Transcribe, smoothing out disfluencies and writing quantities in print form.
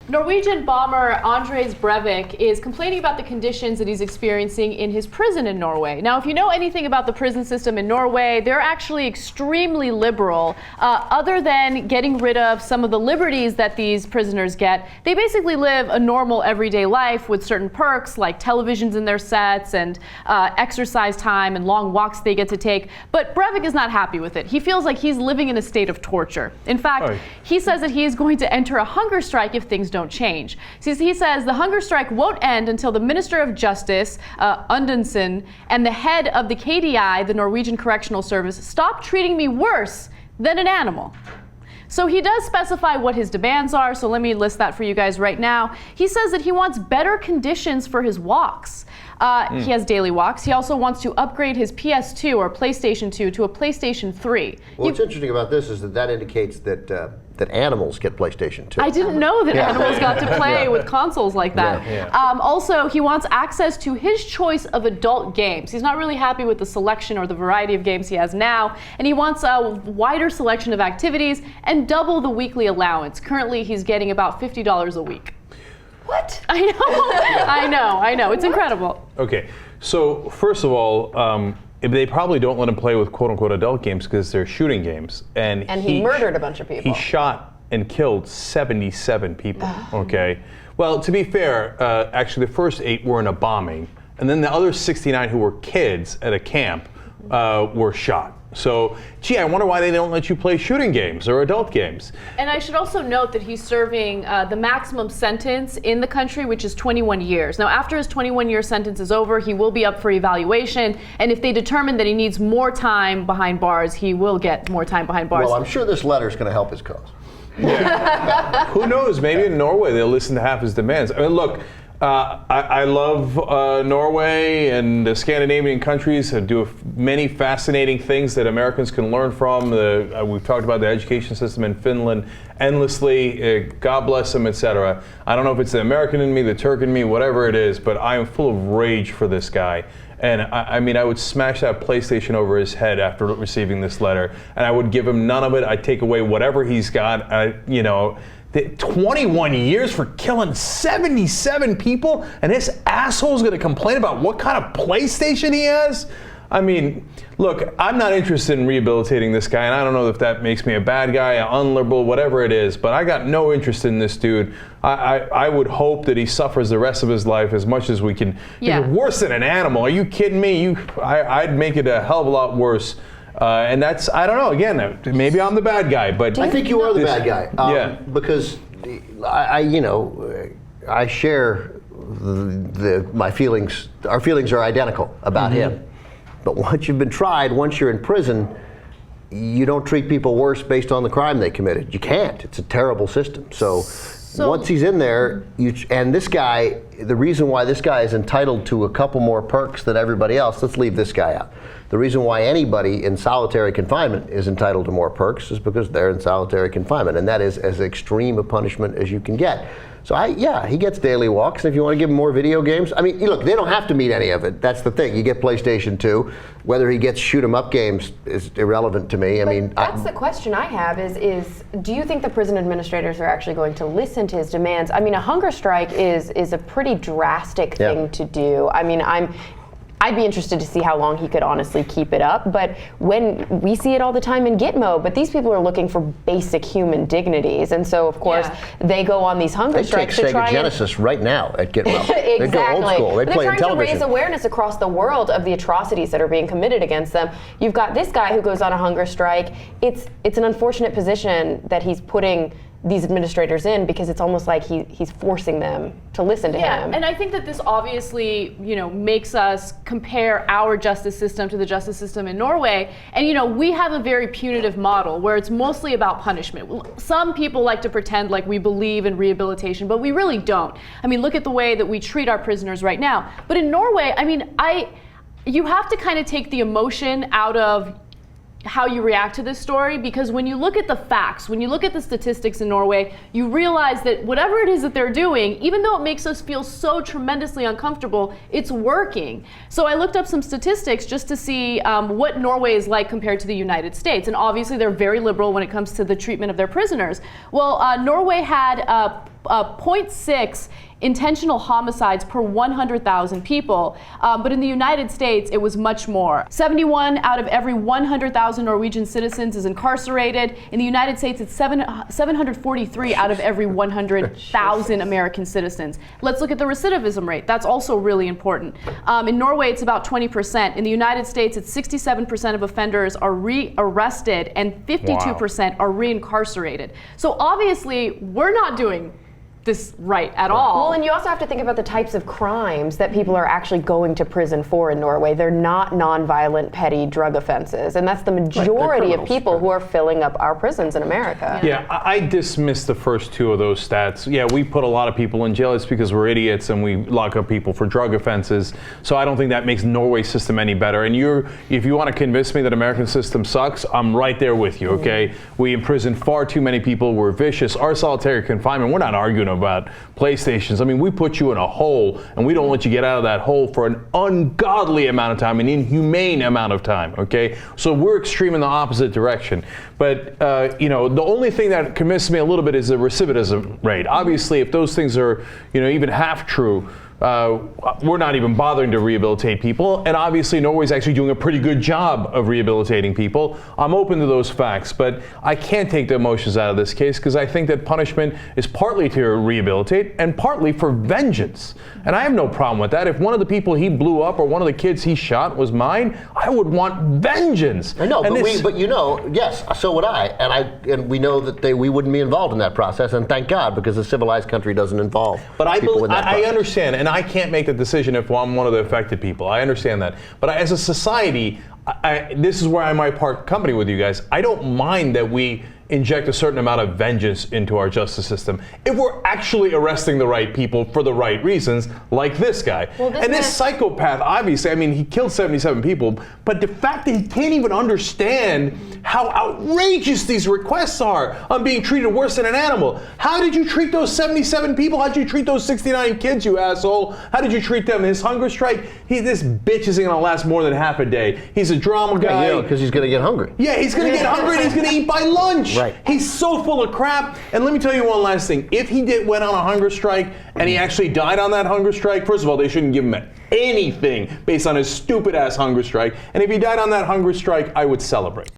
Norwegian bomber Anders Breivik is complaining about the conditions that he's experiencing in his prison in Norway. Now, if you know anything about the prison system in Norway, they're actually extremely liberal. Other than getting rid of some of the liberties that these prisoners get, they basically live a normal everyday life with certain perks like televisions in their sets and exercise time and long walks they get to take. But Breivik is not happy with it. He feels like he's living in a state of torture. In fact, he says that he is going to enter a hunger strike if things don't change. He says the hunger strike won't end until the Minister of Justice, Undineson, and the head of the KDI, the Norwegian Correctional Service, stop treating me worse than an animal. So he does specify what his demands are, so let me list that for you guys right now. He says that he wants better conditions for his walks. He has daily walks. He also wants to upgrade his PS2 or PlayStation 2 to a PlayStation 3. What's interesting about this is that indicates that that animals get PlayStation 2. I didn't know that animals got to play with consoles like that. Also, he wants access to his choice of adult games. He's not really happy with the selection or the variety of games he has now, and he wants a wider selection of activities and double the weekly allowance. Currently, he's getting about $50 a week. What? I know. I know. It's incredible. Okay, so first of all, they probably don't let him play with quote-unquote adult games because they're shooting games. And he murdered a bunch of people. He shot and killed 77 people, okay? Well, to be fair, actually the first 8 were in a bombing, and then the other 69 who were kids at a camp were shot. So, gee, I wonder why they don't let you play shooting games or adult games. And I should also note that he's serving the maximum sentence in the country, which is 21 years. Now, after his 21-year sentence is over, he will be up for evaluation. And if they determine that he needs more time behind bars, he will get more time behind bars. Well, I'm sure this letter is going to help his cause. Who knows? Maybe in Norway they'll listen to half his demands. I mean, look, I love Norway and the Scandinavian countries that do many fascinating things that Americans can learn from. We've talked about the education system in Finland endlessly. God bless them, etc. I don't know if it's the American in me, the Turk in me, whatever it is, but I am full of rage for this guy. And I mean, I would smash that PlayStation over his head after receiving this letter, and I would give him none of it. I'd take away whatever he's got. 21 years for killing 77 people, and this asshole's going to complain about what kind of PlayStation he has? I mean, look, I'm not interested in rehabilitating this guy, and I don't know if that makes me a bad guy, unliberal, whatever it is, but I got no interest in this dude. I would hope that he suffers the rest of his life as much as we can. Yeah. Worse than an animal. Are you kidding me? I'd make it a hell of a lot worse. And that's, I don't know, again, maybe I'm the bad guy, but I think you are the bad guy. Because I share my feelings. Our feelings are identical about him. But once you've been tried, once you're in prison, you don't treat people worse based on the crime they committed. You can't. It's a terrible system. So once he's in there, and this guy, the reason why this guy is entitled to a couple more perks than everybody else, let's leave this guy out. The reason why anybody in solitary confinement is entitled to more perks is because they're in solitary confinement, and that is as extreme a punishment as you can get. So he gets daily walks, and if you want to give him more video games, I mean, look, they don't have to meet any of it. That's the thing. You get PlayStation 2. Whether he gets shoot 'em up games is irrelevant to me. That's the question I have is do you think the prison administrators are actually going to listen to his demands? I mean, a hunger strike is a pretty drastic thing to do. I mean, I'd be interested to see how long he could honestly keep it up, but when we see it all the time in Gitmo, but these people are looking for basic human dignities, and so of course they go on these hunger strikes to try Genesis right now at Gitmo. Exactly. They go old school. They play trying in television. to raise awareness across the world of the atrocities that are being committed against them. You've got this guy who goes on a hunger strike. It's an unfortunate position that he's putting these administrators in, because it's almost like he's forcing them to listen to him. And I think that this obviously, makes us compare our justice system to the justice system in Norway. And, we have a very punitive model where it's mostly about punishment. Some people like to pretend like we believe in rehabilitation, but we really don't. I mean, look at the way that we treat our prisoners right now. But in Norway, I mean, you have to kind of take the emotion out of how you react to this story, because when you look at the facts, when you look at the statistics in Norway, you realize that whatever it is that they're doing, even though it makes us feel so tremendously uncomfortable, it's working. So I looked up some statistics just to see what Norway is like compared to the United States, and obviously they're very liberal when it comes to the treatment of their prisoners. Well, Norway had 0.6 intentional homicides per 100,000 people, but in the United States it was much more. 71 out of every 100,000 Norwegian citizens is incarcerated. In the United States it's 743 out of every 100,000 American citizens. Let's look at the recidivism rate. That's also really important. In Norway it's about 20%. In the United States it's 67% of offenders are re-arrested and 52% are reincarcerated. So obviously we're not doing this right at all. Well, and you also have to think about the types of crimes that people are actually going to prison for in Norway. They're not nonviolent, petty drug offenses, and that's the majority of people who are filling up our prisons in America. Yeah, I dismiss the first two of those stats. Yeah, we put a lot of people in jail. It's because we're idiots and we lock up people for drug offenses. So I don't think that makes Norway's system any better. And if you want to convince me that American system sucks, I'm right there with you, okay? We imprison far too many people. We're vicious. Our solitary confinement, we're not arguing about PlayStations. I mean, we put you in a hole and we don't let you get out of that hole for an ungodly amount of time, an inhumane amount of time, okay? So we're extreme in the opposite direction. But, the only thing that convinces me a little bit is the recidivism rate. Obviously, if those things are, even half true, we're not even bothering to rehabilitate people, and obviously Norway's actually doing a pretty good job of rehabilitating people. I'm open to those facts, but I can't take the emotions out of this case because I think that punishment is partly to rehabilitate and partly for vengeance. And I have no problem with that. If one of the people he blew up or one of the kids he shot was mine, I would want vengeance. I know, yes, so would I. And we know that we wouldn't be involved in that process, and thank God, because a civilized country doesn't involve people in that process. I understand, and I can't make the decision if I'm one of the affected people. I understand that. But as a society, this is where I might part company with you guys. I don't mind that we inject a certain amount of vengeance into our justice system if we're actually arresting the right people for the right reasons, like this guy. Well, this psychopath, obviously, I mean, he killed 77 people, but the fact that he can't even understand how outrageous these requests are on being treated worse than an animal. How did you treat those 77 people? How did you treat those 69 kids, you asshole? How did you treat them? His hunger strike? This bitch isn't gonna last more than half a day. He's a drama guy. Yeah, because he's gonna get hungry. Yeah, he's gonna get hungry and he's gonna eat by lunch. Right. He's so full of crap. And let me tell you one last thing. If he went on a hunger strike and he actually died on that hunger strike, first of all, they shouldn't give him anything based on his stupid ass hunger strike. And if he died on that hunger strike, I would celebrate.